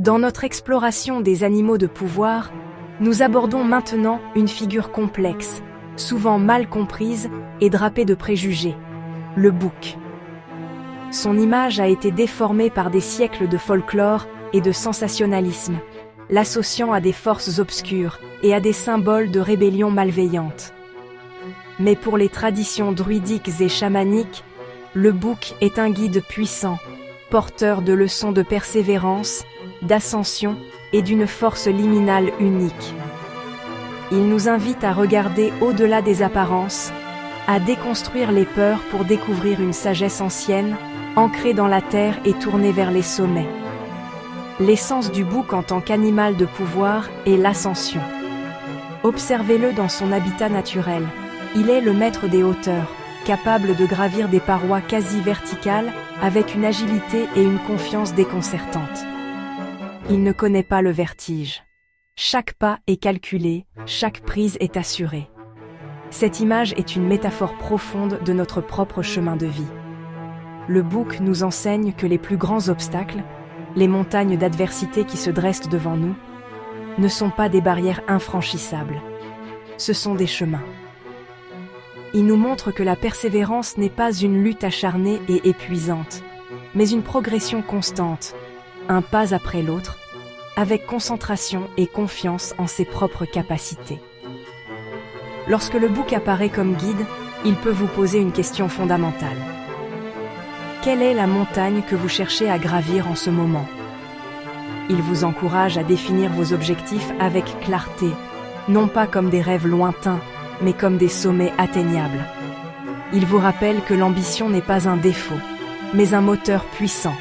Dans notre exploration des animaux de pouvoir, nous abordons maintenant une figure complexe, souvent mal comprise et drapée de préjugés, le bouc. Son image a été déformée par des siècles de folklore et de sensationnalisme, l'associant à des forces obscures et à des symboles de rébellion malveillante. Mais pour les traditions druidiques et chamaniques, le bouc est un guide puissant, porteur de leçons de persévérance, d'ascension et d'une force liminale unique. Il nous invite à regarder au-delà des apparences, à déconstruire les peurs pour découvrir une sagesse ancienne, ancrée dans la terre et tournée vers les sommets. L'essence du bouc en tant qu'animal de pouvoir est l'ascension. Observez-le dans son habitat naturel. Il est le maître des hauteurs, capable de gravir des parois quasi verticales avec une agilité et une confiance déconcertantes. Il ne connaît pas le vertige. Chaque pas est calculé, chaque prise est assurée. Cette image est une métaphore profonde de notre propre chemin de vie. Le bouc nous enseigne que les plus grands obstacles, les montagnes d'adversité qui se dressent devant nous, ne sont pas des barrières infranchissables. Ce sont des chemins. Il nous montre que la persévérance n'est pas une lutte acharnée et épuisante, mais une progression constante, un pas après l'autre, avec concentration et confiance en ses propres capacités. Lorsque le bouc apparaît comme guide, il peut vous poser une question fondamentale. Quelle est la montagne que vous cherchez à gravir en ce moment? Il vous encourage à définir vos objectifs avec clarté, non pas comme des rêves lointains, mais comme des sommets atteignables. Il vous rappelle que l'ambition n'est pas un défaut, mais un moteur puissant,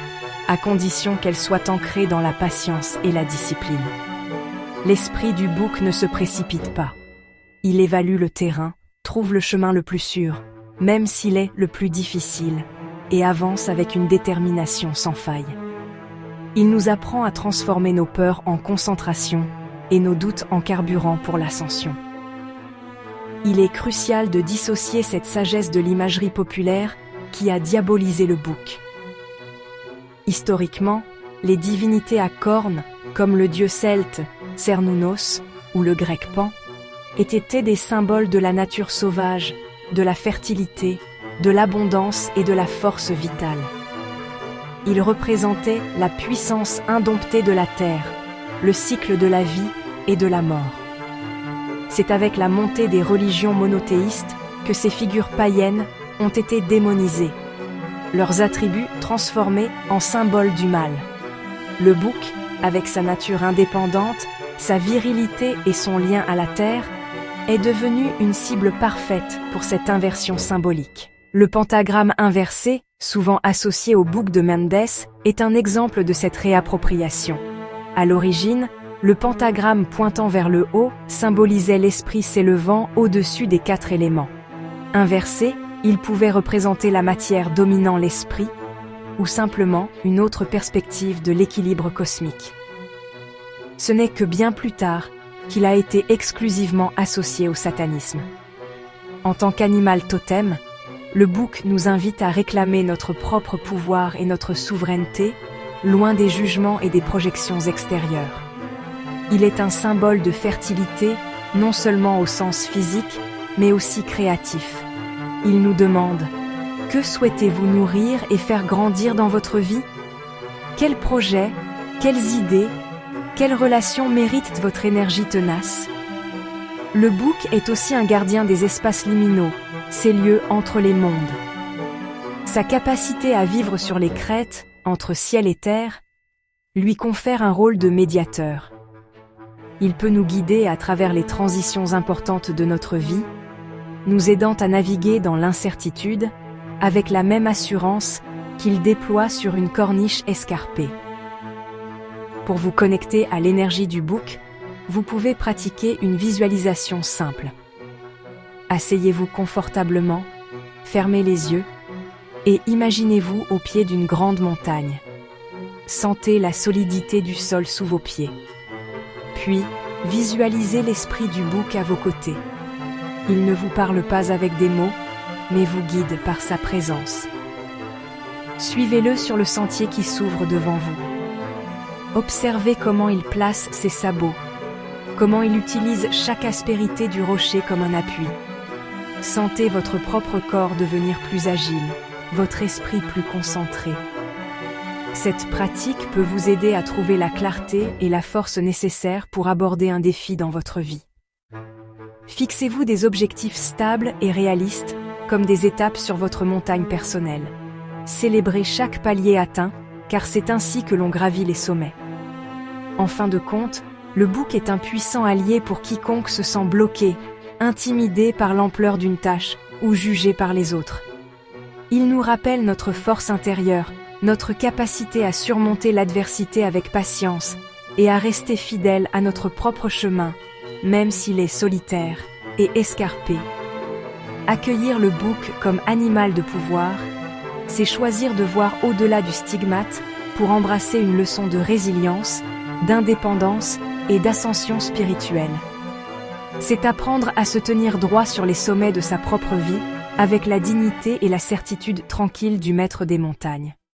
à condition qu'elle soit ancrée dans la patience et la discipline. L'esprit du bouc ne se précipite pas. Il évalue le terrain, trouve le chemin le plus sûr, même s'il est le plus difficile, et avance avec une détermination sans faille. Il nous apprend à transformer nos peurs en concentration et nos doutes en carburant pour l'ascension. Il est crucial de dissocier cette sagesse de l'imagerie populaire qui a diabolisé le bouc. Historiquement, les divinités à cornes, comme le dieu celte Cernunnos ou le grec Pan, étaient des symboles de la nature sauvage, de la fertilité, de l'abondance et de la force vitale. Ils représentaient la puissance indomptée de la terre, le cycle de la vie et de la mort. C'est avec la montée des religions monothéistes que ces figures païennes ont été démonisées, leurs attributs transformés en symboles du mal. Le bouc, avec sa nature indépendante, sa virilité et son lien à la terre, est devenu une cible parfaite pour cette inversion symbolique. Le pentagramme inversé, souvent associé au bouc de Mendes, est un exemple de cette réappropriation. À l'origine, le pentagramme pointant vers le haut symbolisait l'esprit s'élevant au-dessus des 4 éléments. Inversé, il pouvait représenter la matière dominant l'esprit, ou simplement une autre perspective de l'équilibre cosmique. Ce n'est que bien plus tard qu'il a été exclusivement associé au satanisme. En tant qu'animal totem, le bouc nous invite à réclamer notre propre pouvoir et notre souveraineté, loin des jugements et des projections extérieures. Il est un symbole de fertilité, non seulement au sens physique, mais aussi créatif. Il nous demande « Que souhaitez-vous nourrir et faire grandir dans votre vie? Quels projets, quelles idées, quelles relations méritent votre énergie tenace ?» Le bouc est aussi un gardien des espaces liminaux, ces lieux entre les mondes. Sa capacité à vivre sur les crêtes, entre ciel et terre, lui confère un rôle de médiateur. Il peut nous guider à travers les transitions importantes de notre vie, nous aidant à naviguer dans l'incertitude, avec la même assurance qu'il déploie sur une corniche escarpée. Pour vous connecter à l'énergie du bouc, vous pouvez pratiquer une visualisation simple. Asseyez-vous confortablement, fermez les yeux et imaginez-vous au pied d'une grande montagne. Sentez la solidité du sol sous vos pieds. Puis, visualisez l'esprit du bouc à vos côtés. Il ne vous parle pas avec des mots, mais vous guide par sa présence. Suivez-le sur le sentier qui s'ouvre devant vous. Observez comment il place ses sabots, comment il utilise chaque aspérité du rocher comme un appui. Sentez votre propre corps devenir plus agile, votre esprit plus concentré. Cette pratique peut vous aider à trouver la clarté et la force nécessaires pour aborder un défi dans votre vie. Fixez-vous des objectifs stables et réalistes, comme des étapes sur votre montagne personnelle. Célébrez chaque palier atteint, car c'est ainsi que l'on gravit les sommets. En fin de compte, le bouc est un puissant allié pour quiconque se sent bloqué, intimidé par l'ampleur d'une tâche ou jugé par les autres. Il nous rappelle notre force intérieure, notre capacité à surmonter l'adversité avec patience et à rester fidèle à notre propre chemin, même s'il est solitaire et escarpé. Accueillir le bouc comme animal de pouvoir, c'est choisir de voir au-delà du stigmate pour embrasser une leçon de résilience, d'indépendance et d'ascension spirituelle. C'est apprendre à se tenir droit sur les sommets de sa propre vie, avec la dignité et la certitude tranquille du maître des montagnes.